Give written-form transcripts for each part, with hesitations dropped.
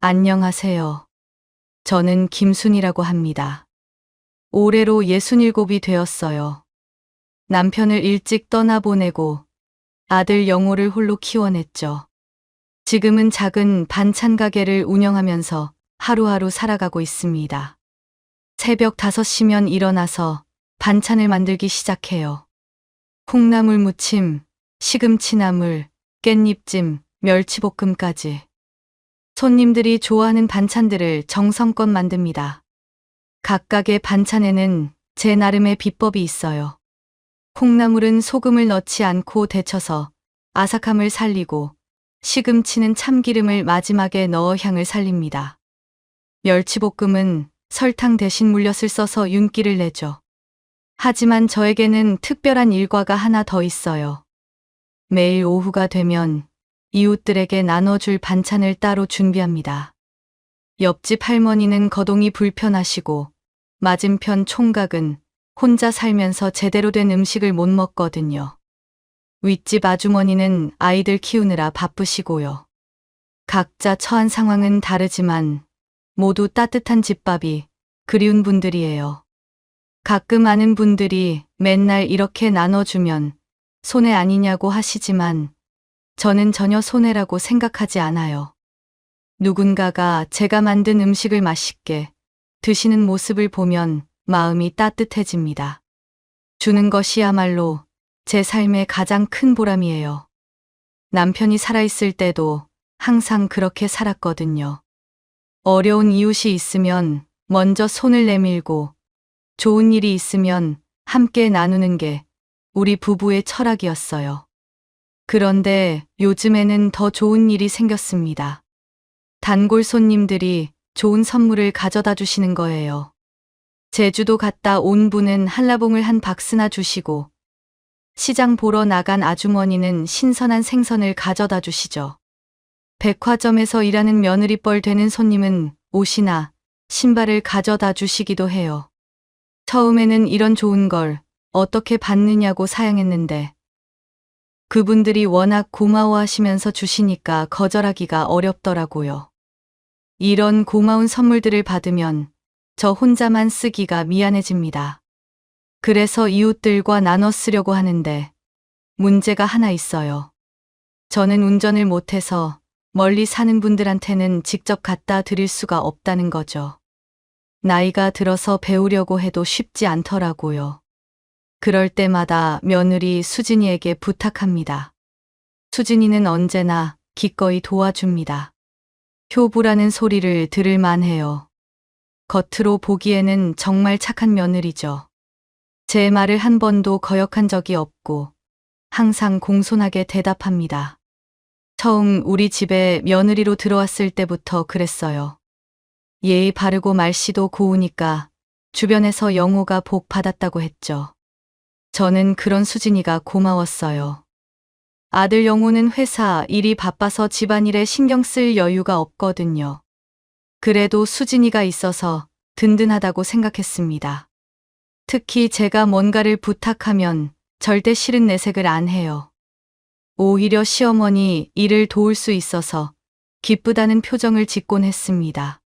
안녕하세요. 저는 김순이라고 합니다. 올해로 67이 되었어요. 남편을 일찍 떠나보내고 아들 영호를 홀로 키워냈죠. 지금은 작은 반찬 가게를 운영하면서 하루하루 살아가고 있습니다. 새벽 5시면 일어나서 반찬을 만들기 시작해요. 콩나물 무침, 시금치나물, 깻잎찜, 멸치볶음까지. 손님들이 좋아하는 반찬들을 정성껏 만듭니다. 각각의 반찬에는 제 나름의 비법이 있어요. 콩나물은 소금을 넣지 않고 데쳐서 아삭함을 살리고, 시금치는 참기름을 마지막에 넣어 향을 살립니다. 멸치볶음은 설탕 대신 물엿을 써서 윤기를 내죠. 하지만 저에게는 특별한 일과가 하나 더 있어요. 매일 오후가 되면 이웃들에게 나눠줄 반찬을 따로 준비합니다. 옆집 할머니는 거동이 불편하시고 맞은편 총각은 혼자 살면서 제대로 된 음식을 못 먹거든요. 윗집 아주머니는 아이들 키우느라 바쁘시고요. 각자 처한 상황은 다르지만 모두 따뜻한 집밥이 그리운 분들이에요. 가끔 아는 분들이 맨날 이렇게 나눠주면 손해 아니냐고 하시지만 저는 전혀 손해라고 생각하지 않아요. 누군가가 제가 만든 음식을 맛있게 드시는 모습을 보면 마음이 따뜻해집니다. 주는 것이야말로 제 삶의 가장 큰 보람이에요. 남편이 살아있을 때도 항상 그렇게 살았거든요. 어려운 이웃이 있으면 먼저 손을 내밀고 좋은 일이 있으면 함께 나누는 게 우리 부부의 철학이었어요. 그런데 요즘에는 더 좋은 일이 생겼습니다. 단골 손님들이 좋은 선물을 가져다 주시는 거예요. 제주도 갔다 온 분은 한라봉을 한 박스나 주시고, 시장 보러 나간 아주머니는 신선한 생선을 가져다 주시죠. 백화점에서 일하는 며느리뻘 되는 손님은 옷이나 신발을 가져다 주시기도 해요. 처음에는 이런 좋은 걸 어떻게 받느냐고 사양했는데, 그분들이 워낙 고마워하시면서 주시니까 거절하기가 어렵더라고요. 이런 고마운 선물들을 받으면 저 혼자만 쓰기가 미안해집니다. 그래서 이웃들과 나눠 쓰려고 하는데 문제가 하나 있어요. 저는 운전을 못해서 멀리 사는 분들한테는 직접 갖다 드릴 수가 없다는 거죠. 나이가 들어서 배우려고 해도 쉽지 않더라고요. 그럴 때마다 며느리 수진이에게 부탁합니다. 수진이는 언제나 기꺼이 도와줍니다. 효부라는 소리를 들을 만해요. 겉으로 보기에는 정말 착한 며느리죠. 제 말을 한 번도 거역한 적이 없고 항상 공손하게 대답합니다. 처음 우리 집에 며느리로 들어왔을 때부터 그랬어요. 예의 바르고 말씨도 고우니까 주변에서 영호가 복 받았다고 했죠. 저는 그런 수진이가 고마웠어요. 아들 영호는 회사 일이 바빠서 집안일에 신경 쓸 여유가 없거든요. 그래도 수진이가 있어서 든든하다고 생각했습니다. 특히 제가 뭔가를 부탁하면 절대 싫은 내색을 안 해요. 오히려 시어머니 일을 도울 수 있어서 기쁘다는 표정을 짓곤 했습니다.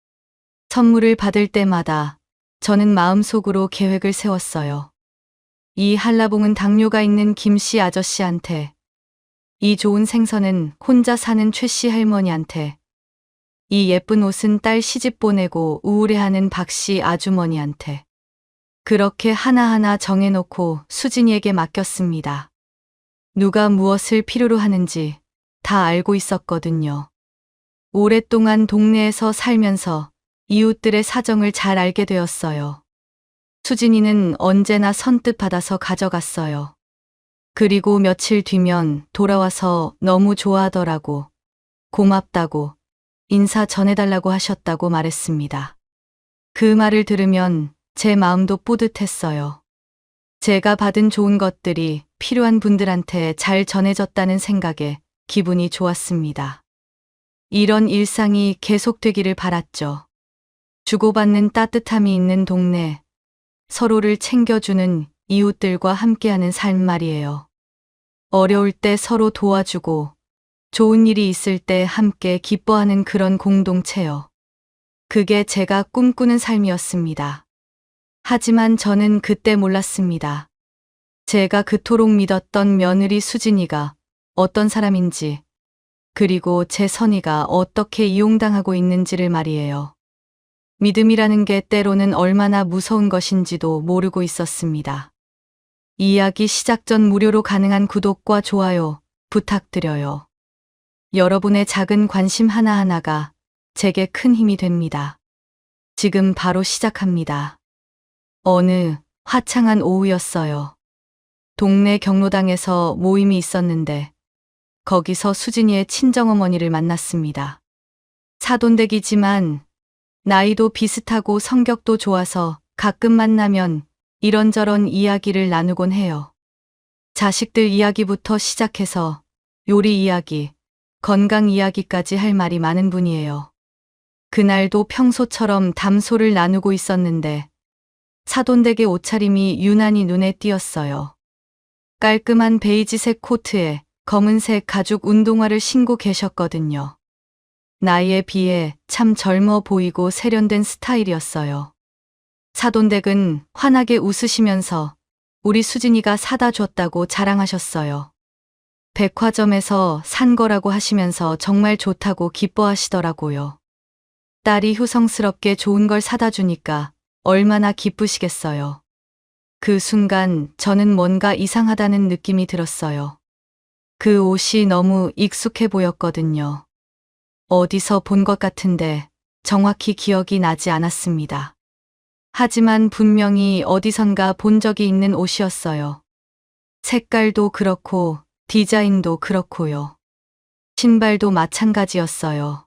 선물을 받을 때마다 저는 마음속으로 계획을 세웠어요. 이 한라봉은 당뇨가 있는 김씨 아저씨한테, 이 좋은 생선은 혼자 사는 최씨 할머니한테, 이 예쁜 옷은 딸 시집 보내고 우울해하는 박씨 아주머니한테. 그렇게 하나하나 정해놓고 수진이에게 맡겼습니다. 누가 무엇을 필요로 하는지 다 알고 있었거든요. 오랫동안 동네에서 살면서 이웃들의 사정을 잘 알게 되었어요. 수진이는 언제나 선뜻 받아서 가져갔어요. 그리고 며칠 뒤면 돌아와서 너무 좋아하더라고, 고맙다고, 인사 전해달라고 하셨다고 말했습니다. 그 말을 들으면 제 마음도 뿌듯했어요. 제가 받은 좋은 것들이 필요한 분들한테 잘 전해졌다는 생각에 기분이 좋았습니다. 이런 일상이 계속되기를 바랐죠. 주고받는 따뜻함이 있는 동네, 서로를 챙겨주는 이웃들과 함께하는 삶 말이에요. 어려울 때 서로 도와주고 좋은 일이 있을 때 함께 기뻐하는 그런 공동체요. 그게 제가 꿈꾸는 삶이었습니다. 하지만 저는 그때 몰랐습니다. 제가 그토록 믿었던 며느리 수진이가 어떤 사람인지, 그리고 제 선의가 어떻게 이용당하고 있는지를 말이에요. 믿음이라는 게 때로는 얼마나 무서운 것인지도 모르고 있었습니다. 이야기 시작 전 무료로 가능한 구독과 좋아요 부탁드려요. 여러분의 작은 관심 하나하나가 제게 큰 힘이 됩니다. 지금 바로 시작합니다. 어느 화창한 오후였어요. 동네 경로당에서 모임이 있었는데 거기서 수진이의 친정어머니를 만났습니다. 사돈댁이지만 나이도 비슷하고 성격도 좋아서 가끔 만나면 이런저런 이야기를 나누곤 해요. 자식들 이야기부터 시작해서 요리 이야기, 건강 이야기까지 할 말이 많은 분이에요. 그날도 평소처럼 담소를 나누고 있었는데 사돈댁의 옷차림이 유난히 눈에 띄었어요. 깔끔한 베이지색 코트에 검은색 가죽 운동화를 신고 계셨거든요. 나이에 비해 참 젊어 보이고 세련된 스타일이었어요. 사돈댁은 환하게 웃으시면서 우리 수진이가 사다 줬다고 자랑하셨어요. 백화점에서 산 거라고 하시면서 정말 좋다고 기뻐하시더라고요. 딸이 효성스럽게 좋은 걸 사다 주니까 얼마나 기쁘시겠어요. 그 순간 저는 뭔가 이상하다는 느낌이 들었어요. 그 옷이 너무 익숙해 보였거든요. 어디서 본 것 같은데 정확히 기억이 나지 않았습니다. 하지만 분명히 어디선가 본 적이 있는 옷이었어요. 색깔도 그렇고 디자인도 그렇고요. 신발도 마찬가지였어요.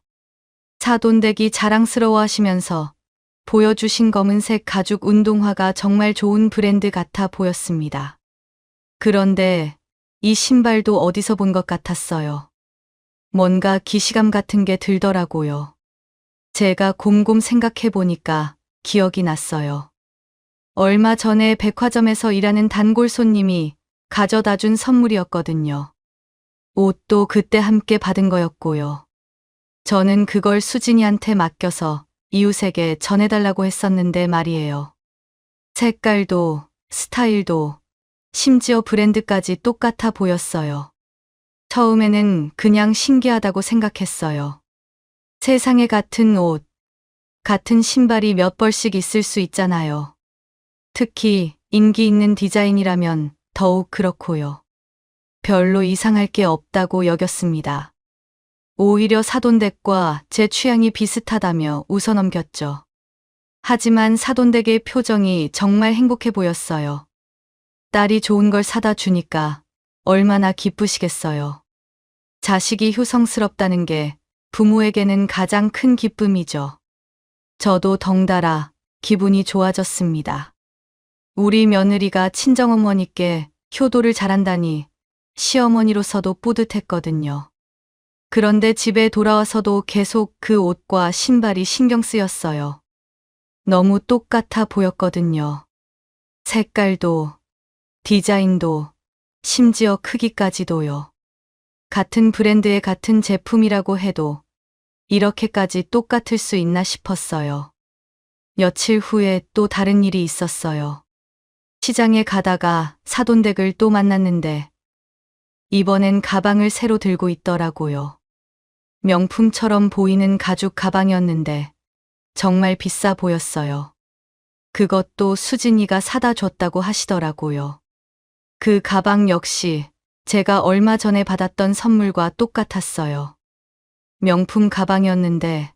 사돈댁이 자랑스러워 하시면서 보여주신 검은색 가죽 운동화가 정말 좋은 브랜드 같아 보였습니다. 그런데 이 신발도 어디서 본 것 같았어요. 뭔가 기시감 같은 게 들더라고요. 제가 곰곰 생각해 보니까 기억이 났어요. 얼마 전에 백화점에서 일하는 단골 손님이 가져다 준 선물이었거든요. 옷도 그때 함께 받은 거였고요. 저는 그걸 수진이한테 맡겨서 이웃에게 전해달라고 했었는데 말이에요. 색깔도, 스타일도, 심지어 브랜드까지 똑같아 보였어요. 처음에는 그냥 신기하다고 생각했어요. 세상에 같은 옷, 같은 신발이 몇 벌씩 있을 수 있잖아요. 특히 인기 있는 디자인이라면 더욱 그렇고요. 별로 이상할 게 없다고 여겼습니다. 오히려 사돈댁과 제 취향이 비슷하다며 웃어넘겼죠. 하지만 사돈댁의 표정이 정말 행복해 보였어요. 딸이 좋은 걸 사다 주니까 얼마나 기쁘시겠어요. 자식이 효성스럽다는 게 부모에게는 가장 큰 기쁨이죠. 저도 덩달아 기분이 좋아졌습니다. 우리 며느리가 친정어머니께 효도를 잘한다니 시어머니로서도 뿌듯했거든요. 그런데 집에 돌아와서도 계속 그 옷과 신발이 신경 쓰였어요. 너무 똑같아 보였거든요. 색깔도, 디자인도, 심지어 크기까지도요. 같은 브랜드의 같은 제품이라고 해도 이렇게까지 똑같을 수 있나 싶었어요. 며칠 후에 또 다른 일이 있었어요. 시장에 가다가 사돈댁을 또 만났는데 이번엔 가방을 새로 들고 있더라고요. 명품처럼 보이는 가죽 가방이었는데 정말 비싸 보였어요. 그것도 수진이가 사다 줬다고 하시더라고요. 그 가방 역시 제가 얼마 전에 받았던 선물과 똑같았어요. 명품 가방이었는데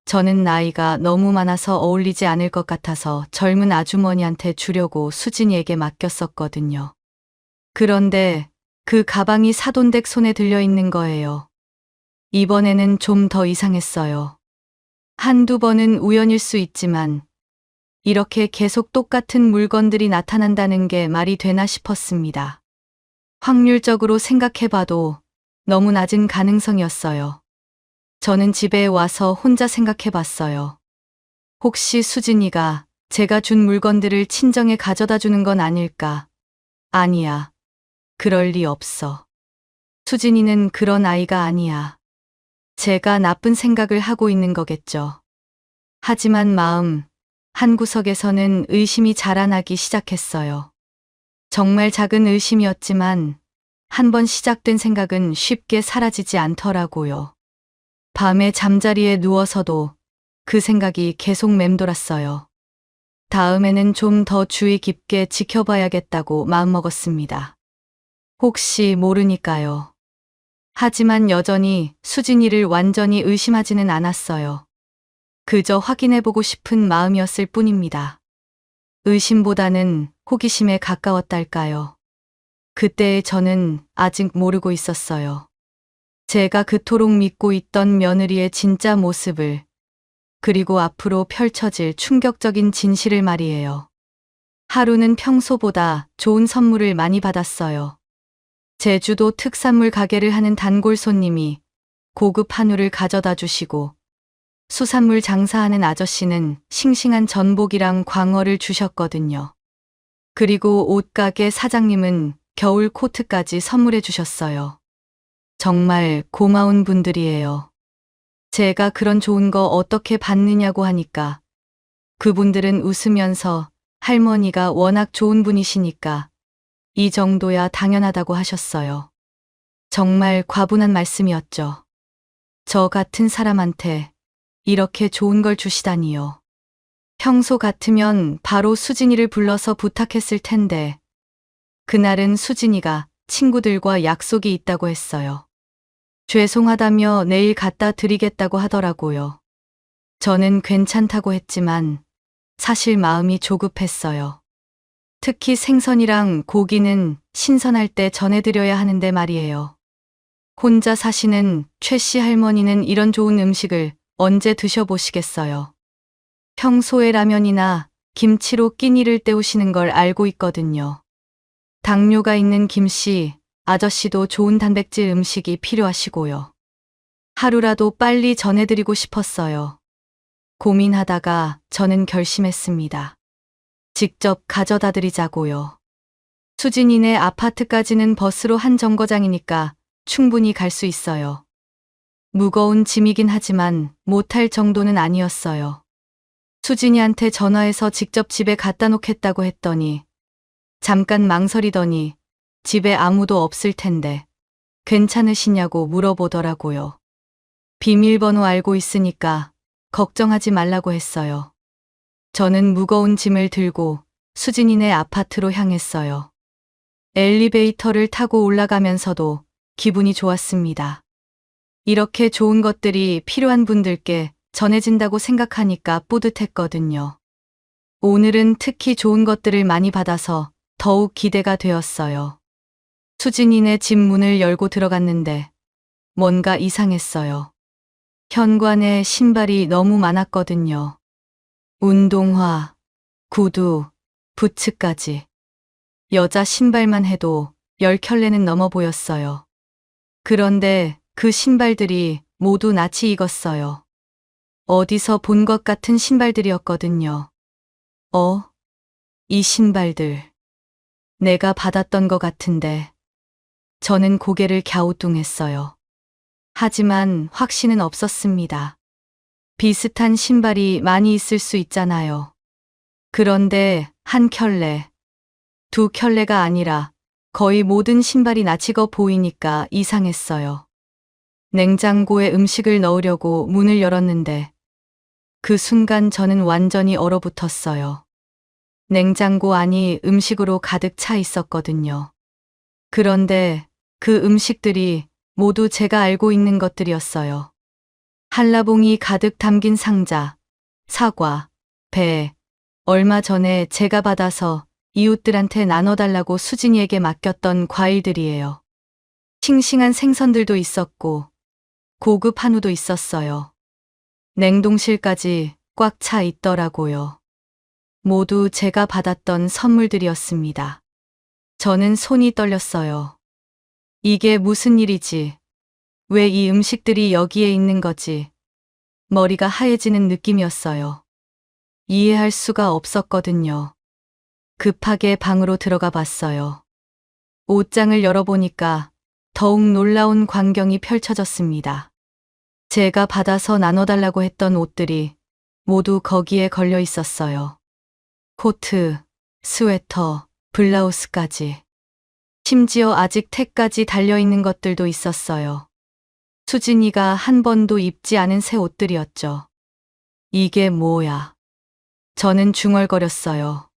저는 나이가 너무 많아서 어울리지 않을 것 같아서 젊은 아주머니한테 주려고 수진이에게 맡겼었거든요. 그런데 그 가방이 사돈댁 손에 들려 있는 거예요. 이번에는 좀 더 이상했어요. 한두 번은 우연일 수 있지만 이렇게 계속 똑같은 물건들이 나타난다는 게 말이 되나 싶었습니다. 확률적으로 생각해봐도 너무 낮은 가능성이었어요. 저는 집에 와서 혼자 생각해봤어요. 혹시 수진이가 제가 준 물건들을 친정에 가져다 주는 건 아닐까? 아니야. 그럴 리 없어. 수진이는 그런 아이가 아니야. 제가 나쁜 생각을 하고 있는 거겠죠. 하지만 마음 한구석에서는 의심이 자라나기 시작했어요. 정말 작은 의심이었지만 한 번 시작된 생각은 쉽게 사라지지 않더라고요. 밤에 잠자리에 누워서도 그 생각이 계속 맴돌았어요. 다음에는 좀 더 주의 깊게 지켜봐야겠다고 마음먹었습니다. 혹시 모르니까요. 하지만 여전히 수진이를 완전히 의심하지는 않았어요. 그저 확인해보고 싶은 마음이었을 뿐입니다. 의심보다는 호기심에 가까웠달까요. 그때의 저는 아직 모르고 있었어요. 제가 그토록 믿고 있던 며느리의 진짜 모습을, 그리고 앞으로 펼쳐질 충격적인 진실을 말이에요. 하루는 평소보다 좋은 선물을 많이 받았어요. 제주도 특산물 가게를 하는 단골 손님이 고급 한우를 가져다 주시고, 수산물 장사하는 아저씨는 싱싱한 전복이랑 광어를 주셨거든요. 그리고 옷가게 사장님은 겨울 코트까지 선물해 주셨어요. 정말 고마운 분들이에요. 제가 그런 좋은 거 어떻게 받느냐고 하니까 그분들은 웃으면서 할머니가 워낙 좋은 분이시니까 이 정도야 당연하다고 하셨어요. 정말 과분한 말씀이었죠. 저 같은 사람한테 이렇게 좋은 걸 주시다니요. 평소 같으면 바로 수진이를 불러서 부탁했을 텐데 그날은 수진이가 친구들과 약속이 있다고 했어요. 죄송하다며 내일 갖다 드리겠다고 하더라고요. 저는 괜찮다고 했지만 사실 마음이 조급했어요. 특히 생선이랑 고기는 신선할 때 전해드려야 하는데 말이에요. 혼자 사시는 최 씨 할머니는 이런 좋은 음식을 언제 드셔보시겠어요. 평소에 라면이나 김치로 끼니를 때우시는 걸 알고 있거든요. 당뇨가 있는 김 씨, 아저씨도 좋은 단백질 음식이 필요하시고요. 하루라도 빨리 전해드리고 싶었어요. 고민하다가 저는 결심했습니다. 직접 가져다 드리자고요. 수진이네 아파트까지는 버스로 한 정거장이니까 충분히 갈 수 있어요. 무거운 짐이긴 하지만 못할 정도는 아니었어요. 수진이한테 전화해서 직접 집에 갖다 놓겠다고 했더니 잠깐 망설이더니 집에 아무도 없을 텐데 괜찮으시냐고 물어보더라고요. 비밀번호 알고 있으니까 걱정하지 말라고 했어요. 저는 무거운 짐을 들고 수진이네 아파트로 향했어요. 엘리베이터를 타고 올라가면서도 기분이 좋았습니다. 이렇게 좋은 것들이 필요한 분들께 전해진다고 생각하니까 뿌듯했거든요. 오늘은 특히 좋은 것들을 많이 받아서 더욱 기대가 되었어요. 수진이네 집 문을 열고 들어갔는데 뭔가 이상했어요. 현관에 신발이 너무 많았거든요. 운동화, 구두, 부츠까지. 여자 신발만 해도 10켤레는 넘어 보였어요. 그런데 그 신발들이 모두 낯이 익었어요. 어디서 본 것 같은 신발들이었거든요. 이 신발들. 내가 받았던 것 같은데. 저는 고개를 갸우뚱했어요. 하지만 확신은 없었습니다. 비슷한 신발이 많이 있을 수 있잖아요. 그런데 한 켤레, 두 켤레가 아니라 거의 모든 신발이 낯익어 보이니까 이상했어요. 냉장고에 음식을 넣으려고 문을 열었는데 그 순간 저는 완전히 얼어붙었어요. 냉장고 안이 음식으로 가득 차 있었거든요. 그런데 그 음식들이 모두 제가 알고 있는 것들이었어요. 한라봉이 가득 담긴 상자, 사과, 배, 얼마 전에 제가 받아서 이웃들한테 나눠달라고 수진이에게 맡겼던 과일들이에요. 싱싱한 생선들도 있었고 고급 한우도 있었어요. 냉동실까지 꽉 차 있더라고요. 모두 제가 받았던 선물들이었습니다. 저는 손이 떨렸어요. 이게 무슨 일이지? 왜 이 음식들이 여기에 있는 거지? 머리가 하얘지는 느낌이었어요. 이해할 수가 없었거든요. 급하게 방으로 들어가 봤어요. 옷장을 열어보니까 더욱 놀라운 광경이 펼쳐졌습니다. 제가 받아서 나눠달라고 했던 옷들이 모두 거기에 걸려 있었어요. 코트, 스웨터, 블라우스까지. 심지어 아직 택까지 달려있는 것들도 있었어요. 수진이가 한 번도 입지 않은 새 옷들이었죠. 이게 뭐야? 저는 중얼거렸어요.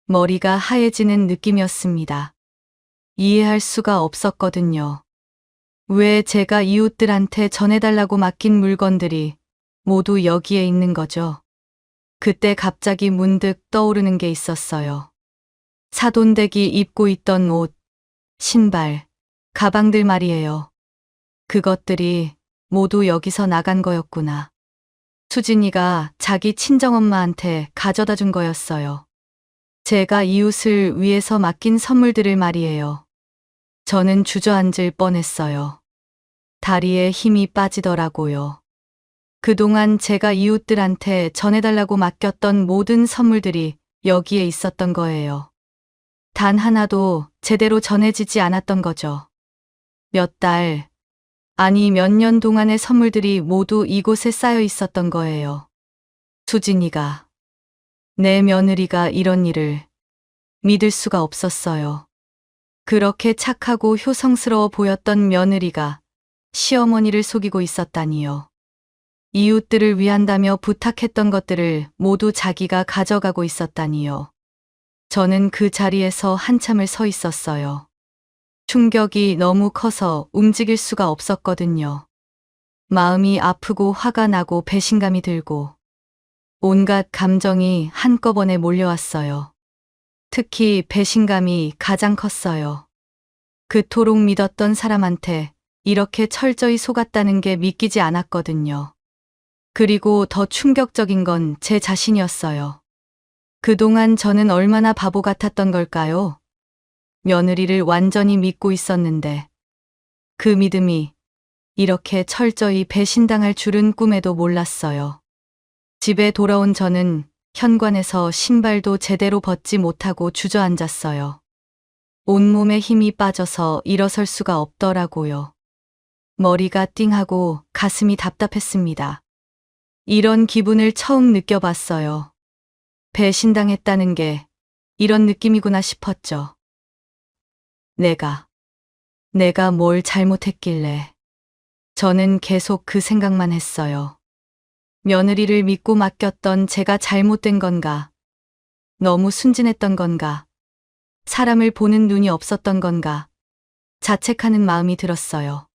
머리가 하얘지는 느낌이었습니다. 이해할 수가 없었거든요. 왜 제가 이웃들한테 전해달라고 맡긴 물건들이 모두 여기에 있는 거죠? 그때 갑자기 문득 떠오르는 게 있었어요. 사돈댁이 입고 있던 옷, 신발, 가방들 말이에요. 그것들이 모두 여기서 나간 거였구나. 수진이가 자기 친정엄마한테 가져다 준 거였어요. 제가 이웃을 위해서 맡긴 선물들을 말이에요. 저는 주저앉을 뻔했어요. 다리에 힘이 빠지더라고요. 그동안 제가 이웃들한테 전해달라고 맡겼던 모든 선물들이 여기에 있었던 거예요. 단 하나도 제대로 전해지지 않았던 거죠. 몇 달, 아니 몇 년 동안의 선물들이 모두 이곳에 쌓여 있었던 거예요. 수진이가, 내 며느리가 이런 일을 믿을 수가 없었어요. 그렇게 착하고 효성스러워 보였던 며느리가 시어머니를 속이고 있었다니요. 이웃들을 위한다며 부탁했던 것들을 모두 자기가 가져가고 있었다니요. 저는 그 자리에서 한참을 서 있었어요. 충격이 너무 커서 움직일 수가 없었거든요. 마음이 아프고 화가 나고 배신감이 들고 온갖 감정이 한꺼번에 몰려왔어요. 특히 배신감이 가장 컸어요. 그토록 믿었던 사람한테 이렇게 철저히 속았다는 게 믿기지 않았거든요. 그리고 더 충격적인 건 제 자신이었어요. 그동안 저는 얼마나 바보 같았던 걸까요? 며느리를 완전히 믿고 있었는데 그 믿음이 이렇게 철저히 배신당할 줄은 꿈에도 몰랐어요. 집에 돌아온 저는 현관에서 신발도 제대로 벗지 못하고 주저앉았어요. 온몸에 힘이 빠져서 일어설 수가 없더라고요. 머리가 띵하고 가슴이 답답했습니다. 이런 기분을 처음 느껴봤어요. 배신당했다는 게 이런 느낌이구나 싶었죠. 내가 뭘 잘못했길래. 저는 계속 그 생각만 했어요. 며느리를 믿고 맡겼던 제가 잘못된 건가? 너무 순진했던 건가? 사람을 보는 눈이 없었던 건가? 자책하는 마음이 들었어요.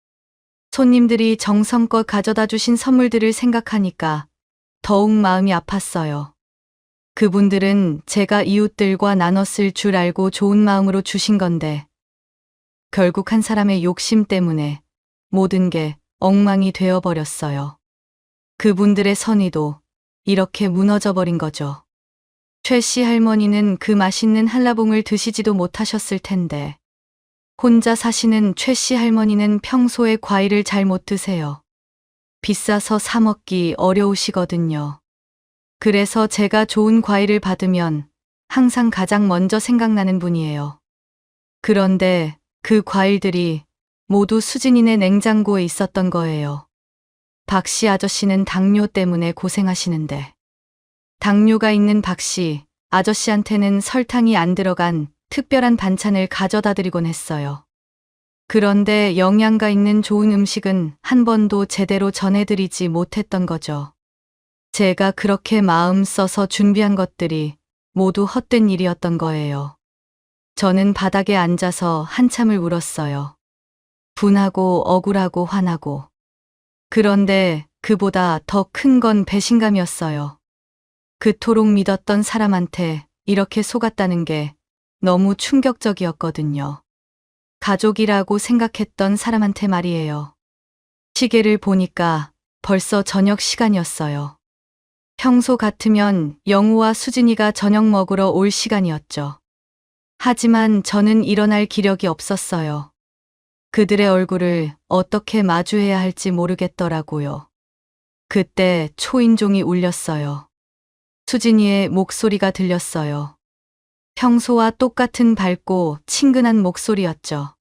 손님들이 정성껏 가져다 주신 선물들을 생각하니까 더욱 마음이 아팠어요. 그분들은 제가 이웃들과 나눴을 줄 알고 좋은 마음으로 주신 건데 결국 한 사람의 욕심 때문에 모든 게 엉망이 되어버렸어요. 그분들의 선의도 이렇게 무너져버린 거죠. 최 씨 할머니는 그 맛있는 한라봉을 드시지도 못하셨을 텐데 혼자 사시는 최 씨 할머니는 평소에 과일을 잘 못 드세요. 비싸서 사 먹기 어려우시거든요. 그래서 제가 좋은 과일을 받으면 항상 가장 먼저 생각나는 분이에요. 그런데 그 과일들이 모두 수진이네 냉장고에 있었던 거예요. 박 씨 아저씨는 당뇨 때문에 고생하시는데 당뇨가 있는 박 씨 아저씨한테는 설탕이 안 들어간 특별한 반찬을 가져다 드리곤 했어요. 그런데 영양가 있는 좋은 음식은 한 번도 제대로 전해드리지 못했던 거죠. 제가 그렇게 마음 써서 준비한 것들이 모두 헛된 일이었던 거예요. 저는 바닥에 앉아서 한참을 울었어요. 분하고 억울하고 화나고. 그런데 그보다 더 큰 건 배신감이었어요. 그토록 믿었던 사람한테 이렇게 속았다는 게 너무 충격적이었거든요. 가족이라고 생각했던 사람한테 말이에요. 시계를 보니까 벌써 저녁 시간이었어요. 평소 같으면 영우와 수진이가 저녁 먹으러 올 시간이었죠. 하지만 저는 일어날 기력이 없었어요. 그들의 얼굴을 어떻게 마주해야 할지 모르겠더라고요. 그때 초인종이 울렸어요. 수진이의 목소리가 들렸어요. 평소와 똑같은 밝고 친근한 목소리였죠.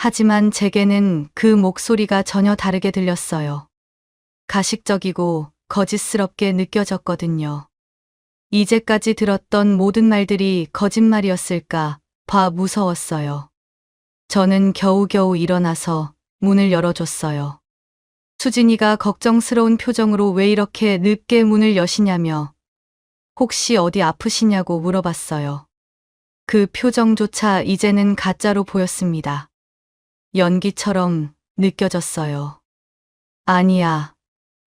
하지만 제게는 그 목소리가 전혀 다르게 들렸어요. 가식적이고 거짓스럽게 느껴졌거든요. 이제까지 들었던 모든 말들이 거짓말이었을까 봐 무서웠어요. 저는 겨우겨우 일어나서 문을 열어줬어요. 수진이가 걱정스러운 표정으로 왜 이렇게 늦게 문을 여시냐며 혹시 어디 아프시냐고 물어봤어요. 그 표정조차 이제는 가짜로 보였습니다. 연기처럼 느껴졌어요. 아니야,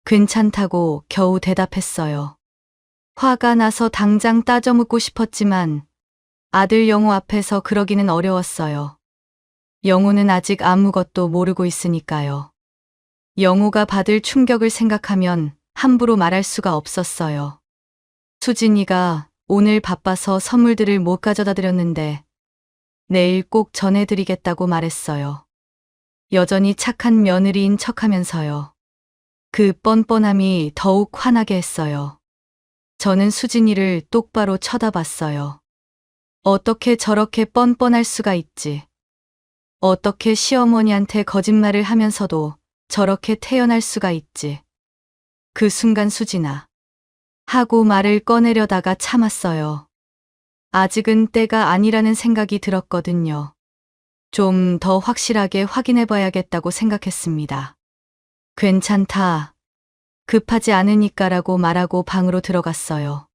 괜찮다고 겨우 대답했어요. 화가 나서 당장 따져 묻고 싶었지만 아들 영호 앞에서 그러기는 어려웠어요. 영호는 아직 아무것도 모르고 있으니까요. 영호가 받을 충격을 생각하면 함부로 말할 수가 없었어요. 수진이가 오늘 바빠서 선물들을 못 가져다 드렸는데 내일 꼭 전해드리겠다고 말했어요. 여전히 착한 며느리인 척하면서요. 그 뻔뻔함이 더욱 화나게 했어요. 저는 수진이를 똑바로 쳐다봤어요. 어떻게 저렇게 뻔뻔할 수가 있지? 어떻게 시어머니한테 거짓말을 하면서도 저렇게 태어날 수가 있지? 그 순간 수진아 하고 말을 꺼내려다가 참았어요. 아직은 때가 아니라는 생각이 들었거든요. 좀 더 확실하게 확인해봐야겠다고 생각했습니다. 괜찮다. 급하지 않으니까라고 말하고 방으로 들어갔어요.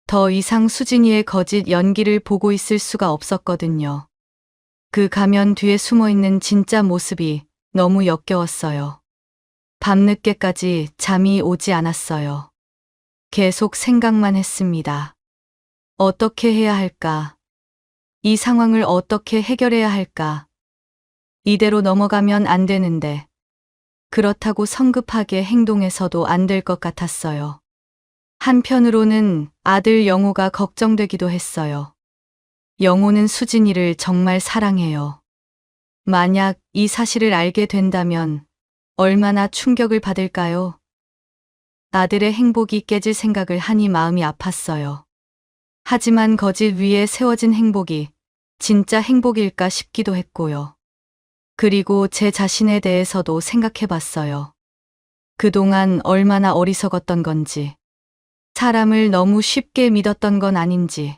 더 이상 수진이의 거짓 연기를 보고 있을 수가 없었거든요. 그 가면 뒤에 숨어있는 진짜 모습이 너무 역겨웠어요. 밤늦게까지 잠이 오지 않았어요. 계속 생각만 했습니다. 어떻게 해야 할까? 이 상황을 어떻게 해결해야 할까? 이대로 넘어가면 안 되는데. 그렇다고 성급하게 행동해서도 안 될 것 같았어요. 한편으로는 아들 영호가 걱정되기도 했어요. 영호는 수진이를 정말 사랑해요. 만약 이 사실을 알게 된다면 얼마나 충격을 받을까요? 아들의 행복이 깨질 생각을 하니 마음이 아팠어요. 하지만 거짓 위에 세워진 행복이 진짜 행복일까 싶기도 했고요. 그리고 제 자신에 대해서도 생각해 봤어요. 그동안 얼마나 어리석었던 건지, 사람을 너무 쉽게 믿었던 건 아닌지,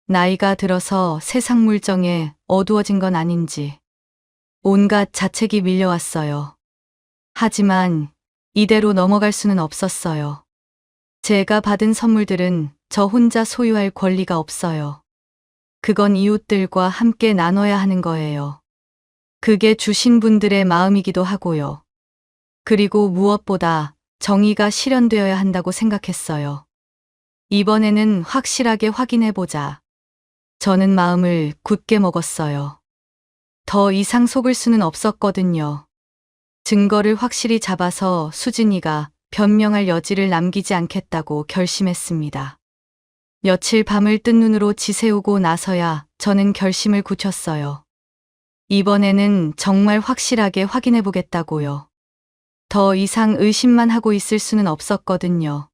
나이가 들어서 세상 물정에 어두워진 건 아닌지, 온갖 자책이 밀려왔어요. 하지만 이대로 넘어갈 수는 없었어요. 제가 받은 선물들은 저 혼자 소유할 권리가 없어요. 그건 이웃들과 함께 나눠야 하는 거예요. 그게 주신 분들의 마음이기도 하고요. 그리고 무엇보다 정의가 실현되어야 한다고 생각했어요. 이번에는 확실하게 확인해보자. 저는 마음을 굳게 먹었어요. 더 이상 속을 수는 없었거든요. 증거를 확실히 잡아서 수진이가 변명할 여지를 남기지 않겠다고 결심했습니다. 며칠 밤을 뜬 눈으로 지새우고 나서야 저는 결심을 굳혔어요. 이번에는 정말 확실하게 확인해 보겠다고요. 더 이상 의심만 하고 있을 수는 없었거든요.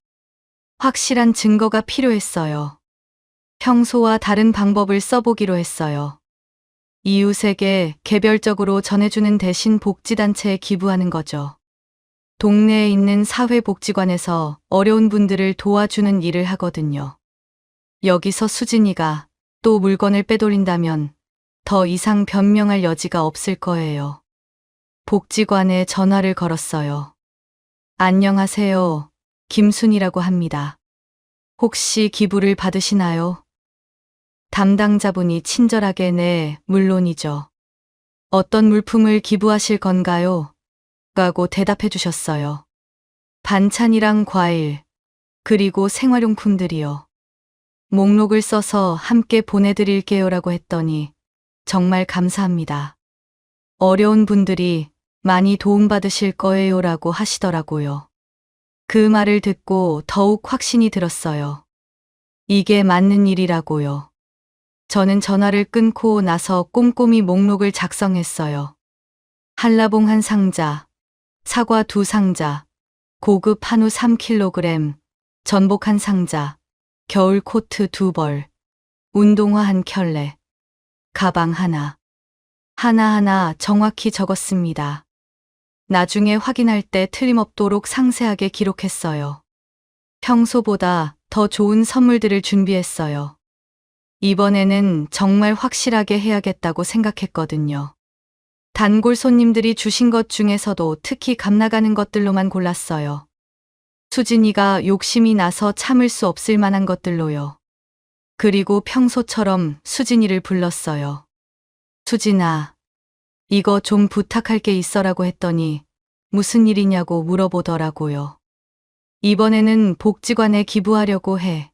확실한 증거가 필요했어요. 평소와 다른 방법을 써보기로 했어요. 이웃에게 개별적으로 전해주는 대신 복지단체에 기부하는 거죠. 동네에 있는 사회복지관에서 어려운 분들을 도와주는 일을 하거든요. 여기서 수진이가 또 물건을 빼돌린다면 더 이상 변명할 여지가 없을 거예요. 복지관에 전화를 걸었어요. 안녕하세요. 김순이라고 합니다. 혹시 기부를 받으시나요? 담당자분이 친절하게 네, 물론이죠. 어떤 물품을 기부하실 건가요? 라고 대답해 주셨어요. 반찬이랑 과일, 그리고 생활용품들이요. 목록을 써서 함께 보내드릴게요 라고 했더니 정말 감사합니다. 어려운 분들이 많이 도움받으실 거예요 라고 하시더라고요. 그 말을 듣고 더욱 확신이 들었어요. 이게 맞는 일이라고요. 저는 전화를 끊고 나서 꼼꼼히 목록을 작성했어요. 한라봉 한 상자, 사과 2상자, 고급 한우 3kg, 전복 한 상자, 겨울 코트 2벌, 운동화 한 켤레, 가방 하나. 하나하나 정확히 적었습니다. 나중에 확인할 때 틀림없도록 상세하게 기록했어요. 평소보다 더 좋은 선물들을 준비했어요. 이번에는 정말 확실하게 해야겠다고 생각했거든요. 단골 손님들이 주신 것 중에서도 특히 값나가는 것들로만 골랐어요. 수진이가 욕심이 나서 참을 수 없을 만한 것들로요. 그리고 평소처럼 수진이를 불렀어요. 수진아, 이거 좀 부탁할 게 있어라고 했더니 무슨 일이냐고 물어보더라고요. 이번에는 복지관에 기부하려고 해.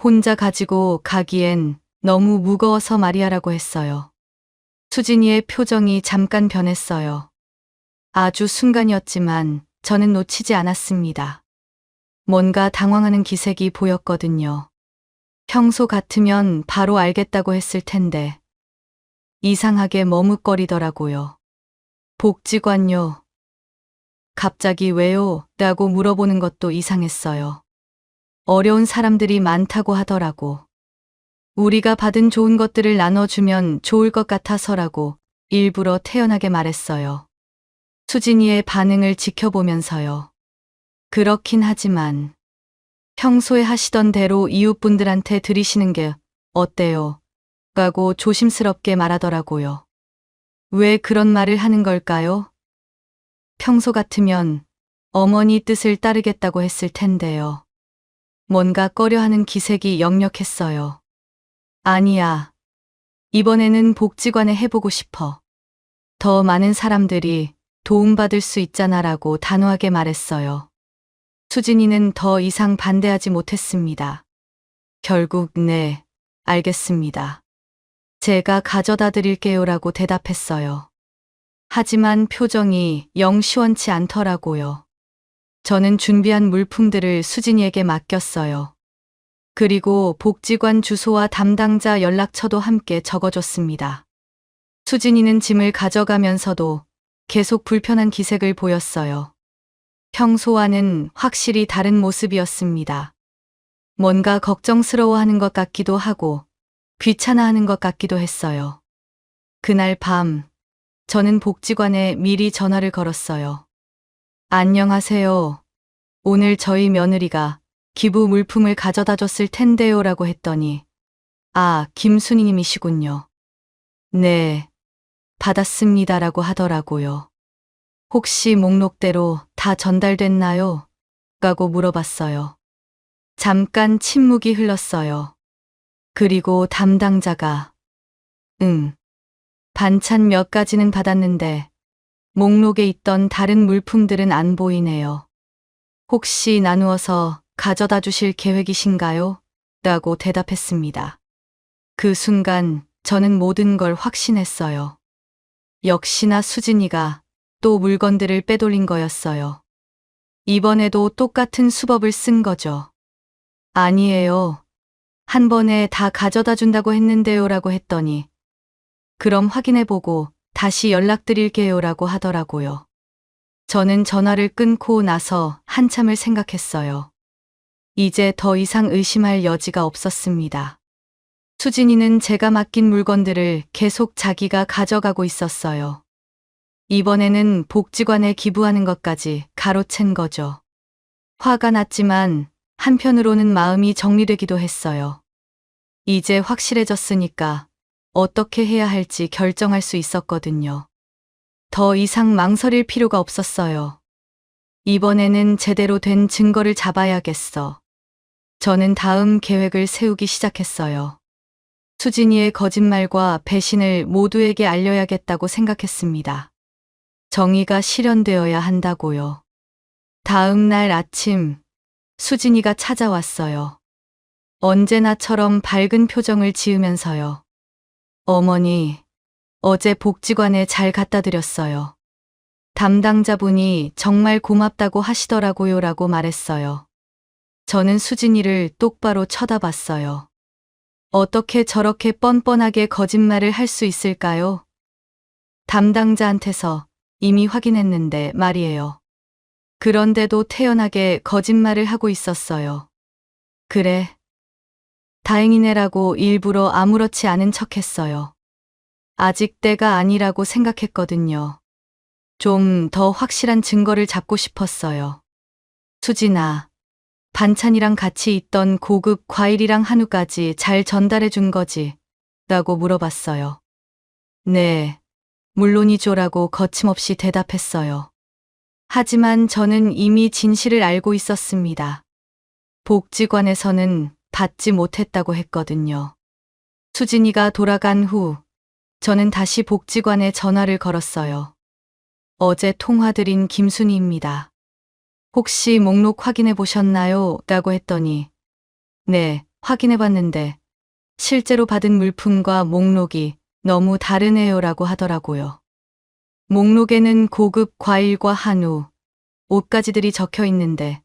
혼자 가지고 가기엔 너무 무거워서 말이야라고 했어요. 수진이의 표정이 잠깐 변했어요. 아주 순간이었지만 저는 놓치지 않았습니다. 뭔가 당황하는 기색이 보였거든요. 평소 같으면 바로 알겠다고 했을 텐데 이상하게 머뭇거리더라고요. 복지관요. 갑자기 왜요? 라고 물어보는 것도 이상했어요. 어려운 사람들이 많다고 하더라고. 우리가 받은 좋은 것들을 나눠주면 좋을 것 같아서라고 일부러 태연하게 말했어요. 수진이의 반응을 지켜보면서요. 그렇긴 하지만 평소에 하시던 대로 이웃분들한테 드리시는 게 어때요? 라고 조심스럽게 말하더라고요. 왜 그런 말을 하는 걸까요? 평소 같으면 어머니 뜻을 따르겠다고 했을 텐데요. 뭔가 꺼려하는 기색이 역력했어요. 아니야. 이번에는 복지관에 해보고 싶어. 더 많은 사람들이 도움받을 수 있잖아라고 단호하게 말했어요. 수진이는 더 이상 반대하지 못했습니다. 결국 네, 알겠습니다. 제가 가져다 드릴게요라고 대답했어요. 하지만 표정이 영 시원치 않더라고요. 저는 준비한 물품들을 수진이에게 맡겼어요. 그리고 복지관 주소와 담당자 연락처도 함께 적어줬습니다. 수진이는 짐을 가져가면서도 계속 불편한 기색을 보였어요. 평소와는 확실히 다른 모습이었습니다. 뭔가 걱정스러워하는 것 같기도 하고 귀찮아하는 것 같기도 했어요. 그날 밤, 저는 복지관에 미리 전화를 걸었어요. 안녕하세요. 오늘 저희 며느리가 기부 물품을 가져다 줬을 텐데요 라고 했더니 아, 김순희님이시군요. 네, 받았습니다라고 하더라고요. 혹시 목록대로 다 전달됐나요? 라고 물어봤어요. 잠깐 침묵이 흘렀어요. 그리고 담당자가 응, 반찬 몇 가지는 받았는데 목록에 있던 다른 물품들은 안 보이네요. 혹시 나누어서 가져다 주실 계획이신가요? 라고 대답했습니다. 그 순간 저는 모든 걸 확신했어요. 역시나 수진이가 또 물건들을 빼돌린 거였어요. 이번에도 똑같은 수법을 쓴 거죠. 아니에요. 한 번에 다 가져다 준다고 했는데요 라고 했더니 그럼 확인해보고 다시 연락드릴게요 라고 하더라고요. 저는 전화를 끊고 나서 한참을 생각했어요. 이제 더 이상 의심할 여지가 없었습니다. 수진이는 제가 맡긴 물건들을 계속 자기가 가져가고 있었어요. 이번에는 복지관에 기부하는 것까지 가로챈 거죠. 화가 났지만 한편으로는 마음이 정리되기도 했어요. 이제 확실해졌으니까 어떻게 해야 할지 결정할 수 있었거든요. 더 이상 망설일 필요가 없었어요. 이번에는 제대로 된 증거를 잡아야겠어. 저는 다음 계획을 세우기 시작했어요. 수진이의 거짓말과 배신을 모두에게 알려야겠다고 생각했습니다. 정의가 실현되어야 한다고요. 다음 날 아침, 수진이가 찾아왔어요. 언제나처럼 밝은 표정을 지으면서요. 어머니, 어제 복지관에 잘 갖다 드렸어요. 담당자분이 정말 고맙다고 하시더라고요 라고 말했어요. 저는 수진이를 똑바로 쳐다봤어요. 어떻게 저렇게 뻔뻔하게 거짓말을 할 수 있을까요? 담당자한테서 이미 확인했는데 말이에요. 그런데도 태연하게 거짓말을 하고 있었어요. 그래. 다행이네라고 일부러 아무렇지 않은 척 했어요. 아직 때가 아니라고 생각했거든요. 좀 더 확실한 증거를 잡고 싶었어요. 수진아, 반찬이랑 같이 있던 고급 과일이랑 한우까지 잘 전달해 준 거지? 라고 물어봤어요. 네, 물론이죠라고 거침없이 대답했어요. 하지만 저는 이미 진실을 알고 있었습니다. 복지관에서는 받지 못했다고 했거든요. 수진이가 돌아간 후 저는 다시 복지관에 전화를 걸었어요. 어제 통화드린 김순희입니다. 혹시 목록 확인해 보셨나요? 라고 했더니 네, 확인해 봤는데 실제로 받은 물품과 목록이 너무 다르네요 라고 하더라고요. 목록에는 고급 과일과 한우, 옷가지들이 적혀 있는데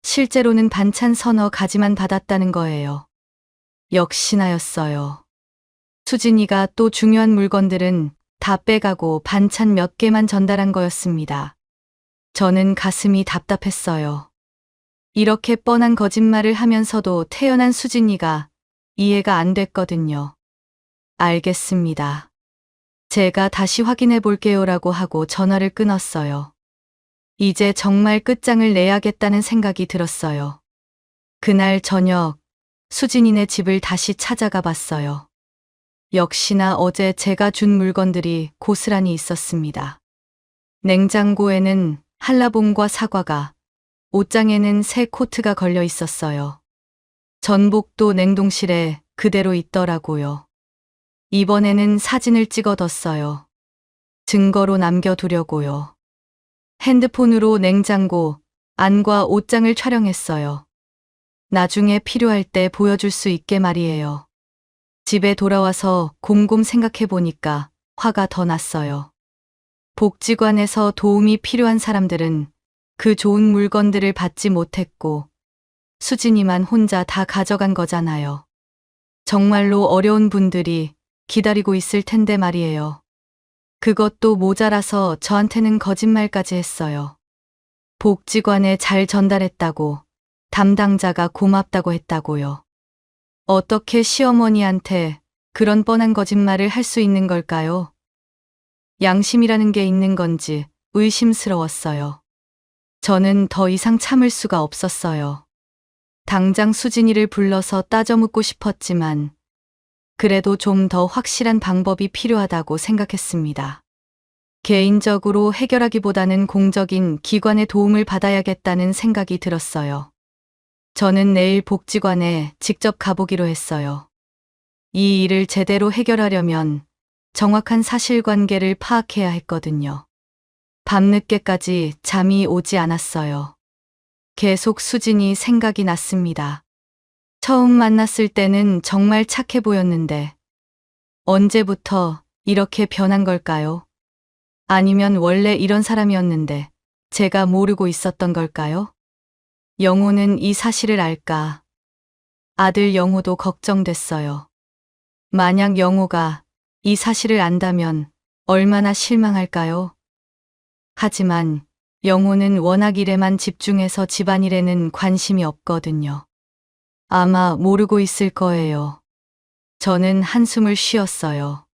실제로는 반찬 서너 가지만 받았다는 거예요. 역시나였어요. 수진이가 또 중요한 물건들은 다 빼가고 반찬 몇 개만 전달한 거였습니다. 저는 가슴이 답답했어요. 이렇게 뻔한 거짓말을 하면서도 태어난 수진이가 이해가 안 됐거든요. 알겠습니다. 제가 다시 확인해 볼게요라고 하고 전화를 끊었어요. 이제 정말 끝장을 내야겠다는 생각이 들었어요. 그날 저녁 수진이네 집을 다시 찾아가 봤어요. 역시나 어제 제가 준 물건들이 고스란히 있었습니다. 냉장고에는 한라봉과 사과가, 옷장에는 새 코트가 걸려 있었어요. 전복도 냉동실에 그대로 있더라고요. 이번에는 사진을 찍어뒀어요. 증거로 남겨두려고요. 핸드폰으로 냉장고 안과 옷장을 촬영했어요. 나중에 필요할 때 보여줄 수 있게 말이에요. 집에 돌아와서 곰곰 생각해 보니까 화가 더 났어요. 복지관에서 도움이 필요한 사람들은 그 좋은 물건들을 받지 못했고 수진이만 혼자 다 가져간 거잖아요. 정말로 어려운 분들이 기다리고 있을 텐데 말이에요. 그것도 모자라서 저한테는 거짓말까지 했어요. 복지관에 잘 전달했다고, 담당자가 고맙다고 했다고요. 어떻게 시어머니한테 그런 뻔한 거짓말을 할 수 있는 걸까요? 양심이라는 게 있는 건지 의심스러웠어요. 저는 더 이상 참을 수가 없었어요. 당장 수진이를 불러서 따져 묻고 싶었지만 그래도 좀 더 확실한 방법이 필요하다고 생각했습니다. 개인적으로 해결하기보다는 공적인 기관의 도움을 받아야겠다는 생각이 들었어요. 저는 내일 복지관에 직접 가보기로 했어요. 이 일을 제대로 해결하려면 정확한 사실관계를 파악해야 했거든요. 밤늦게까지 잠이 오지 않았어요. 계속 수진이 생각이 났습니다. 처음 만났을 때는 정말 착해 보였는데 언제부터 이렇게 변한 걸까요? 아니면 원래 이런 사람이었는데 제가 모르고 있었던 걸까요? 영호는 이 사실을 알까? 아들 영호도 걱정됐어요. 만약 영호가 이 사실을 안다면 얼마나 실망할까요? 하지만 영호는 워낙 일에만 집중해서 집안일에는 관심이 없거든요. 아마 모르고 있을 거예요. 저는 한숨을 쉬었어요.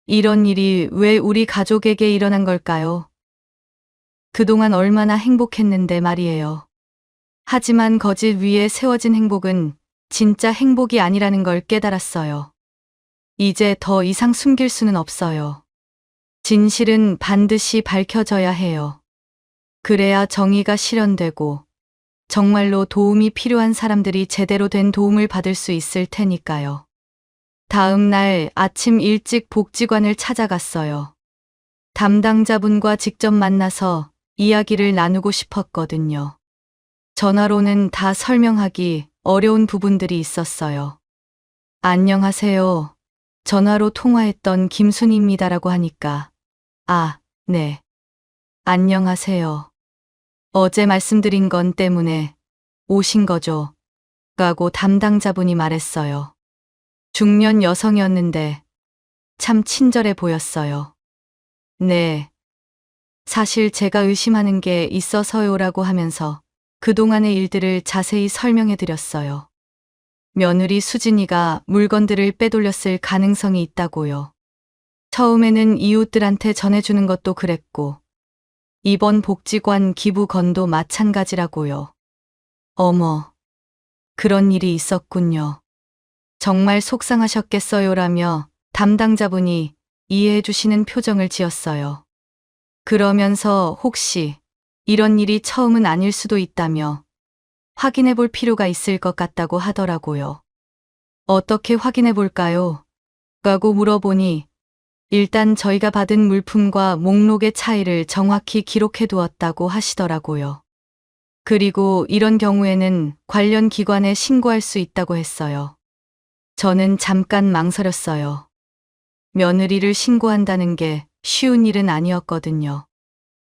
이런 일이 왜 우리 가족에게 일어난 걸까요? 그동안 얼마나 행복했는데 말이에요. 하지만 거짓 위에 세워진 행복은 진짜 행복이 아니라는 걸 깨달았어요. 이제 더 이상 숨길 수는 없어요. 진실은 반드시 밝혀져야 해요. 그래야 정의가 실현되고 정말로 도움이 필요한 사람들이 제대로 된 도움을 받을 수 있을 테니까요. 다음 날 아침 일찍 복지관을 찾아갔어요. 담당자분과 직접 만나서 이야기를 나누고 싶었거든요. 전화로는 다 설명하기 어려운 부분들이 있었어요. 안녕하세요. 전화로 통화했던 김순희입니다라고 하니까 아, 네. 안녕하세요. 어제 말씀드린 건 때문에 오신 거죠? 라고 담당자분이 말했어요. 중년 여성이었는데 참 친절해 보였어요. 네. 사실 제가 의심하는 게 있어서요라고 하면서 그동안의 일들을 자세히 설명해 드렸어요. 며느리 수진이가 물건들을 빼돌렸을 가능성이 있다고요. 처음에는 이웃들한테 전해주는 것도 그랬고, 이번 복지관 기부건도 마찬가지라고요. 어머, 그런 일이 있었군요. 정말 속상하셨겠어요라며 담당자분이 이해해 주시는 표정을 지었어요. 그러면서 혹시 이런 일이 처음은 아닐 수도 있다며 확인해 볼 필요가 있을 것 같다고 하더라고요. 어떻게 확인해 볼까요? 라고 물어보니 일단 저희가 받은 물품과 목록의 차이를 정확히 기록해 두었다고 하시더라고요. 그리고 이런 경우에는 관련 기관에 신고할 수 있다고 했어요. 저는 잠깐 망설였어요. 며느리를 신고한다는 게 쉬운 일은 아니었거든요.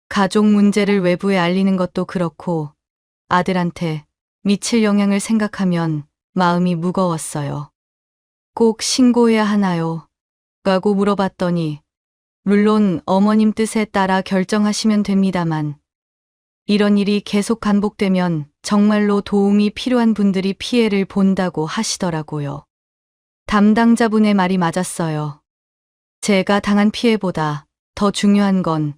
가족 문제를 외부에 알리는 것도 그렇고 아들한테 미칠 영향을 생각하면 마음이 무거웠어요. 꼭 신고해야 하나요? 라고 물어봤더니 물론 어머님 뜻에 따라 결정하시면 됩니다만 이런 일이 계속 반복되면 정말로 도움이 필요한 분들이 피해를 본다고 하시더라고요. 담당자분의 말이 맞았어요. 제가 당한 피해보다 더 중요한 건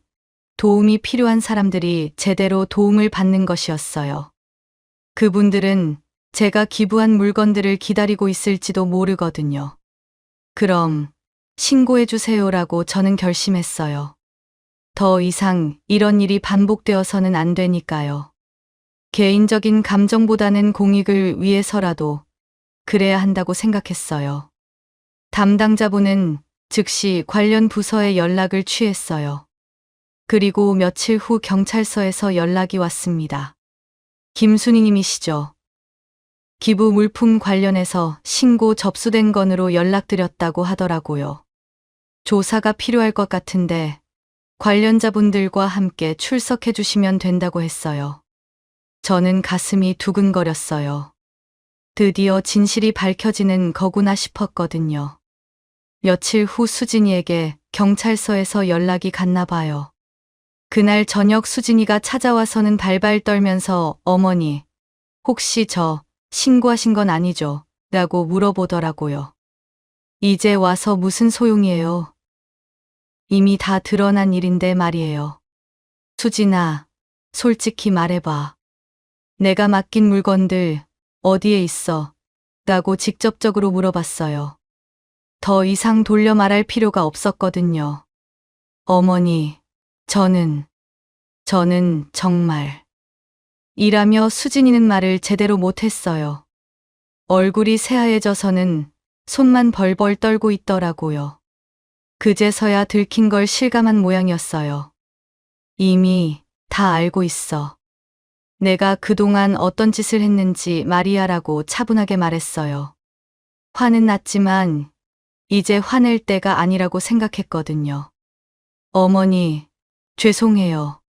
도움이 필요한 사람들이 제대로 도움을 받는 것이었어요. 그분들은 제가 기부한 물건들을 기다리고 있을지도 모르거든요. 그럼 신고해 주세요라고 저는 결심했어요. 더 이상 이런 일이 반복되어서는 안 되니까요. 개인적인 감정보다는 공익을 위해서라도 그래야 한다고 생각했어요. 담당자분은 즉시 관련 부서에 연락을 취했어요. 그리고 며칠 후 경찰서에서 연락이 왔습니다. 김순희 님이시죠? 기부 물품 관련해서 신고 접수된 건으로 연락드렸다고 하더라고요. 조사가 필요할 것 같은데 관련자분들과 함께 출석해 주시면 된다고 했어요. 저는 가슴이 두근거렸어요. 드디어 진실이 밝혀지는 거구나 싶었거든요. 며칠 후 수진이에게 경찰서에서 연락이 갔나 봐요. 그날 저녁 수진이가 찾아와서는 발발 떨면서 어머니, 혹시 저 신고하신 건 아니죠? 라고 물어보더라고요. 이제 와서 무슨 소용이에요? 이미 다 드러난 일인데 말이에요. 수진아, 솔직히 말해봐. 내가 맡긴 물건들 어디에 있어? 라고 직접적으로 물어봤어요. 더 이상 돌려 말할 필요가 없었거든요. 어머니, 저는 정말 이라며 수진이는 말을 제대로 못했어요. 얼굴이 새하얘져서는 손만 벌벌 떨고 있더라고요. 그제서야 들킨 걸 실감한 모양이었어요. 이미 다 알고 있어. 내가 그동안 어떤 짓을 했는지 마리아라고 차분하게 말했어요. 화는 났지만 이제 화낼 때가 아니라고 생각했거든요. 어머니, 죄송해요.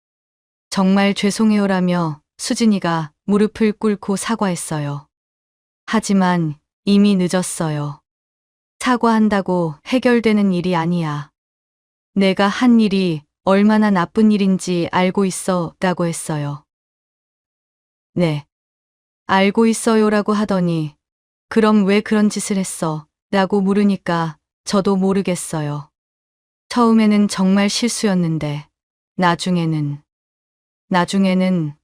정말 죄송해요라며 수진이가 무릎을 꿇고 사과했어요. 하지만 이미 늦었어요. 사과한다고 해결되는 일이 아니야. 내가 한 일이 얼마나 나쁜 일인지 알고 있어 라고 했어요. 네. 알고 있어요라고 하더니 그럼 왜 그런 짓을 했어? 라고 물으니까 저도 모르겠어요. 처음에는 정말 실수였는데 나중에는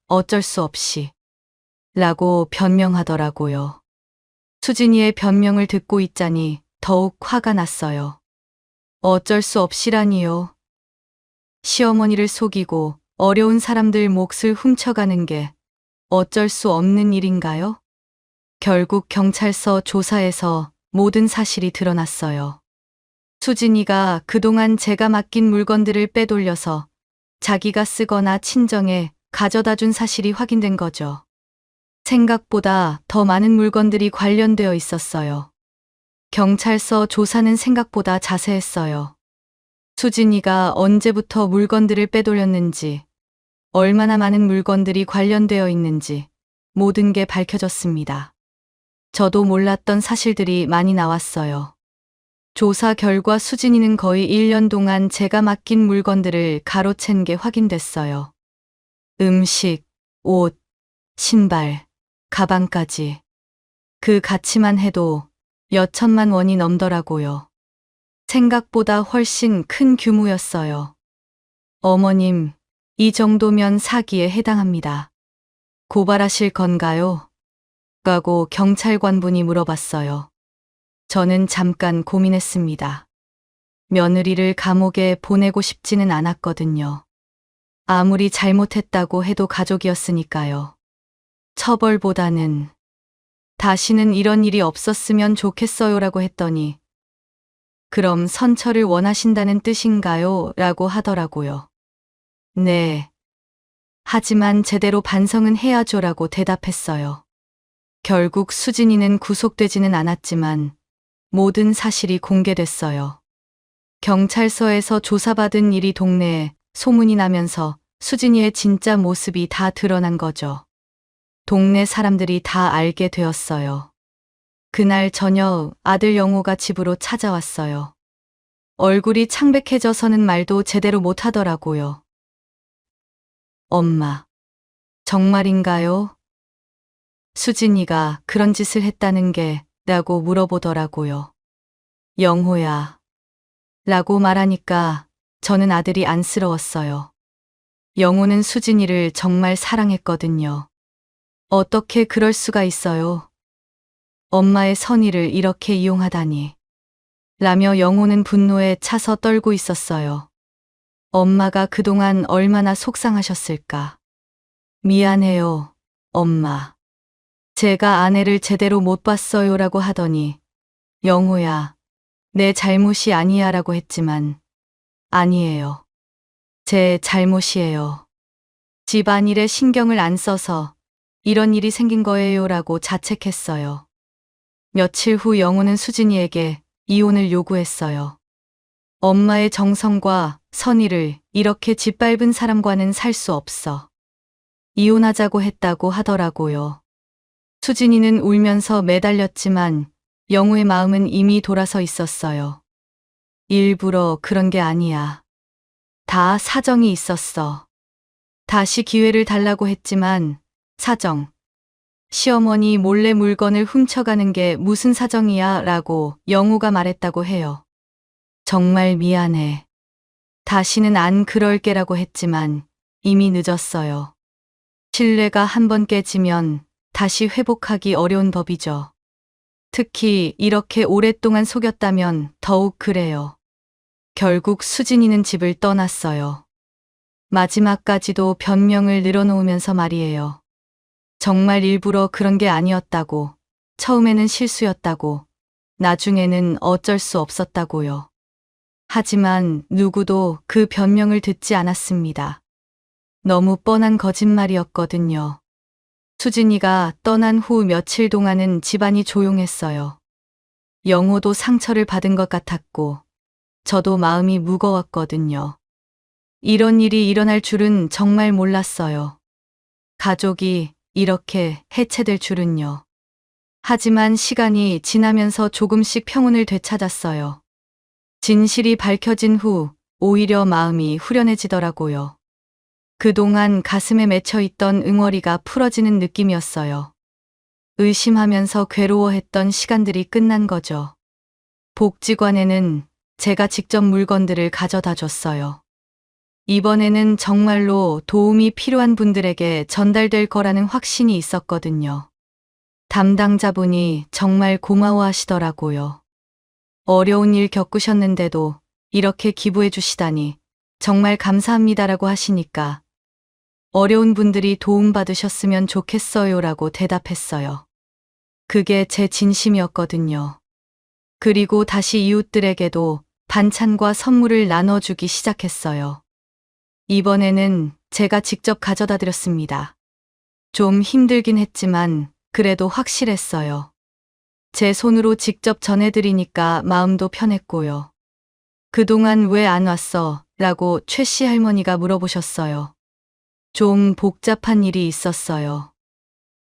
어쩔 수 없이 라고 변명하더라고요. 수진이의 변명을 듣고 있자니 더욱 화가 났어요. 어쩔 수 없이라니요. 시어머니를 속이고 어려운 사람들 몫을 훔쳐가는 게 어쩔 수 없는 일인가요? 결국 경찰서 조사에서 모든 사실이 드러났어요. 수진이가 그동안 제가 맡긴 물건들을 빼돌려서 자기가 쓰거나 친정에 가져다 준 사실이 확인된 거죠. 생각보다 더 많은 물건들이 관련되어 있었어요. 경찰서 조사는 생각보다 자세했어요. 수진이가 언제부터 물건들을 빼돌렸는지, 얼마나 많은 물건들이 관련되어 있는지 모든 게 밝혀졌습니다. 저도 몰랐던 사실들이 많이 나왔어요. 조사 결과 수진이는 거의 1년 동안 제가 맡긴 물건들을 가로챈 게 확인됐어요. 음식, 옷, 신발, 가방까지. 그 가치만 해도 몇 천만 원이 넘더라고요. 생각보다 훨씬 큰 규모였어요. 어머님, 이 정도면 사기에 해당합니다. 고발하실 건가요? 라고 경찰관분이 물어봤어요. 저는 잠깐 고민했습니다. 며느리를 감옥에 보내고 싶지는 않았거든요. 아무리 잘못했다고 해도 가족이었으니까요. 처벌보다는 다시는 이런 일이 없었으면 좋겠어요라고 했더니 그럼 선처를 원하신다는 뜻인가요? 라고 하더라고요. 네. 하지만 제대로 반성은 해야죠라고 대답했어요. 결국 수진이는 구속되지는 않았지만 모든 사실이 공개됐어요. 경찰서에서 조사받은 일이 동네에 소문이 나면서 수진이의 진짜 모습이 다 드러난 거죠. 동네 사람들이 다 알게 되었어요. 그날 저녁 아들 영호가 집으로 찾아왔어요. 얼굴이 창백해져서는 말도 제대로 못하더라고요. 엄마, 정말인가요? 수진이가 그런 짓을 했다는 게 라고 물어보더라고요. 영호야 라고 말하니까 저는 아들이 안쓰러웠어요. 영호는 수진이를 정말 사랑했거든요. 어떻게 그럴 수가 있어요? 엄마의 선의를 이렇게 이용하다니. 라며 영호는 분노에 차서 떨고 있었어요. 엄마가 그동안 얼마나 속상하셨을까. 미안해요, 엄마. 제가 아내를 제대로 못 봤어요라고 하더니 영호야, 내 잘못이 아니야 라고 했지만 아니에요. 제 잘못이에요. 집안일에 신경을 안 써서 이런 일이 생긴 거예요 라고 자책했어요. 며칠 후 영호는 수진이에게 이혼을 요구했어요. 엄마의 정성과 선의를 이렇게 짓밟은 사람과는 살 수 없어. 이혼하자고 했다고 하더라고요. 수진이는 울면서 매달렸지만 영호의 마음은 이미 돌아서 있었어요. 일부러 그런 게 아니야. 다 사정이 있었어. 다시 기회를 달라고 했지만 사정. 시어머니 몰래 물건을 훔쳐가는 게 무슨 사정이야 라고 영호가 말했다고 해요. 정말 미안해. 다시는 안 그럴게라고 했지만 이미 늦었어요. 신뢰가 한번 깨지면 다시 회복하기 어려운 법이죠. 특히 이렇게 오랫동안 속였다면 더욱 그래요. 결국 수진이는 집을 떠났어요. 마지막까지도 변명을 늘어놓으면서 말이에요. 정말 일부러 그런 게 아니었다고, 처음에는 실수였다고, 나중에는 어쩔 수 없었다고요. 하지만 누구도 그 변명을 듣지 않았습니다. 너무 뻔한 거짓말이었거든요. 수진이가 떠난 후 며칠 동안은 집안이 조용했어요. 영호도 상처를 받은 것 같았고, 저도 마음이 무거웠거든요. 이런 일이 일어날 줄은 정말 몰랐어요. 가족이 이렇게 해체될 줄은요. 하지만 시간이 지나면서 조금씩 평온을 되찾았어요. 진실이 밝혀진 후 오히려 마음이 후련해지더라고요. 그동안 가슴에 맺혀있던 응어리가 풀어지는 느낌이었어요. 의심하면서 괴로워했던 시간들이 끝난 거죠. 복지관에는 제가 직접 물건들을 가져다 줬어요. 이번에는 정말로 도움이 필요한 분들에게 전달될 거라는 확신이 있었거든요. 담당자분이 정말 고마워하시더라고요. 어려운 일 겪으셨는데도 이렇게 기부해 주시다니 정말 감사합니다라고 하시니까 어려운 분들이 도움받으셨으면 좋겠어요라고 대답했어요. 그게 제 진심이었거든요. 그리고 다시 이웃들에게도 반찬과 선물을 나눠주기 시작했어요. 이번에는 제가 직접 가져다 드렸습니다. 좀 힘들긴 했지만 그래도 확실했어요. 제 손으로 직접 전해드리니까 마음도 편했고요. 그동안 왜 안 왔어? 라고 최 씨 할머니가 물어보셨어요. 좀 복잡한 일이 있었어요.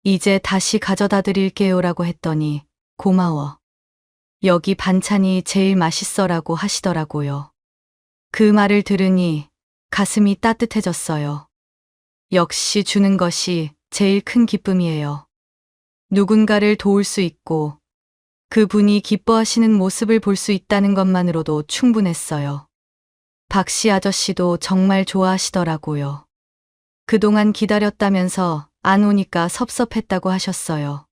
이제 다시 가져다 드릴게요 라고 했더니 고마워. 여기 반찬이 제일 맛있어라고 하시더라고요. 그 말을 들으니 가슴이 따뜻해졌어요. 역시 주는 것이 제일 큰 기쁨이에요. 누군가를 도울 수 있고 그분이 기뻐하시는 모습을 볼 수 있다는 것만으로도 충분했어요. 박씨 아저씨도 정말 좋아하시더라고요. 그동안 기다렸다면서 안 오니까 섭섭했다고 하셨어요.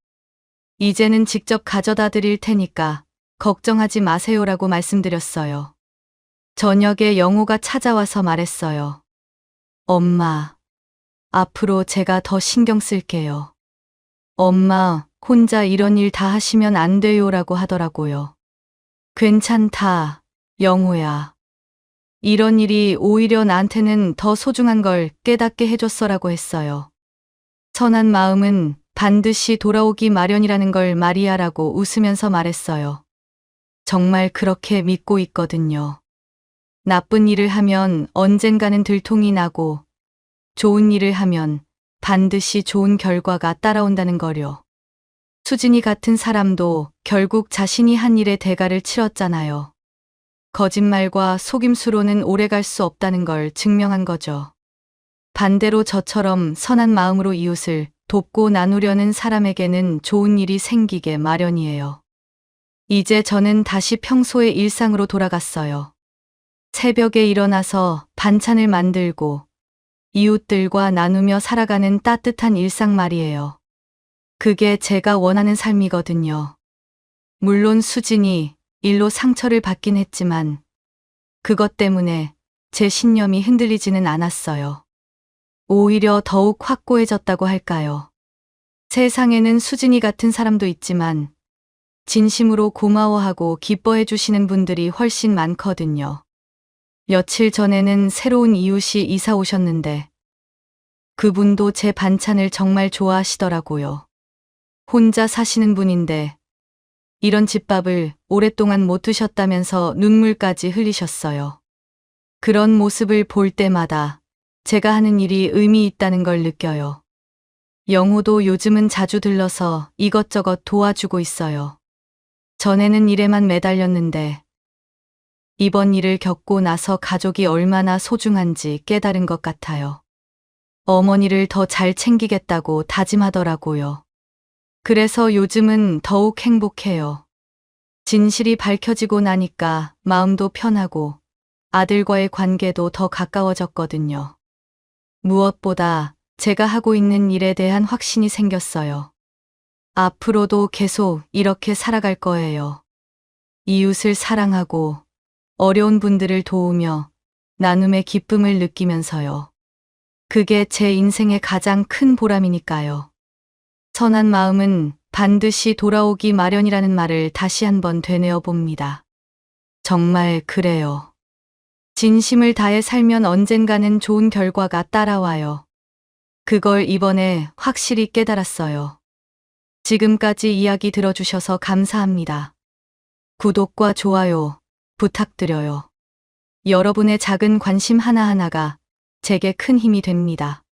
이제는 직접 가져다 드릴 테니까 걱정하지 마세요라고 말씀드렸어요. 저녁에 영호가 찾아와서 말했어요. 엄마, 앞으로 제가 더 신경 쓸게요. 엄마, 혼자 이런 일 다 하시면 안 돼요라고 하더라고요. 괜찮다, 영호야. 이런 일이 오히려 나한테는 더 소중한 걸 깨닫게 해줬어라고 했어요. 선한 마음은 반드시 돌아오기 마련이라는 걸 마리아라고 웃으면서 말했어요. 정말 그렇게 믿고 있거든요. 나쁜 일을 하면 언젠가는 들통이 나고 좋은 일을 하면 반드시 좋은 결과가 따라온다는 거요. 수진이 같은 사람도 결국 자신이 한 일의 대가를 치렀잖아요. 거짓말과 속임수로는 오래 갈 수 없다는 걸 증명한 거죠. 반대로 저처럼 선한 마음으로 이웃을 돕고 나누려는 사람에게는 좋은 일이 생기게 마련이에요. 이제 저는 다시 평소의 일상으로 돌아갔어요. 새벽에 일어나서 반찬을 만들고 이웃들과 나누며 살아가는 따뜻한 일상 말이에요. 그게 제가 원하는 삶이거든요. 물론 수진이 일로 상처를 받긴 했지만 그것 때문에 제 신념이 흔들리지는 않았어요. 오히려 더욱 확고해졌다고 할까요? 세상에는 수진이 같은 사람도 있지만 진심으로 고마워하고 기뻐해 주시는 분들이 훨씬 많거든요. 며칠 전에는 새로운 이웃이 이사 오셨는데 그분도 제 반찬을 정말 좋아하시더라고요. 혼자 사시는 분인데 이런 집밥을 오랫동안 못 드셨다면서 눈물까지 흘리셨어요. 그런 모습을 볼 때마다 제가 하는 일이 의미 있다는 걸 느껴요. 영호도 요즘은 자주 들러서 이것저것 도와주고 있어요. 전에는 일에만 매달렸는데 이번 일을 겪고 나서 가족이 얼마나 소중한지 깨달은 것 같아요. 어머니를 더 잘 챙기겠다고 다짐하더라고요. 그래서 요즘은 더욱 행복해요. 진실이 밝혀지고 나니까 마음도 편하고 아들과의 관계도 더 가까워졌거든요. 무엇보다 제가 하고 있는 일에 대한 확신이 생겼어요. 앞으로도 계속 이렇게 살아갈 거예요. 이웃을 사랑하고 어려운 분들을 도우며 나눔의 기쁨을 느끼면서요. 그게 제 인생의 가장 큰 보람이니까요. 선한 마음은 반드시 돌아오기 마련이라는 말을 다시 한번 되뇌어 봅니다. 정말 그래요. 진심을 다해 살면 언젠가는 좋은 결과가 따라와요. 그걸 이번에 확실히 깨달았어요. 지금까지 이야기 들어주셔서 감사합니다. 구독과 좋아요 부탁드려요. 여러분의 작은 관심 하나하나가 제게 큰 힘이 됩니다.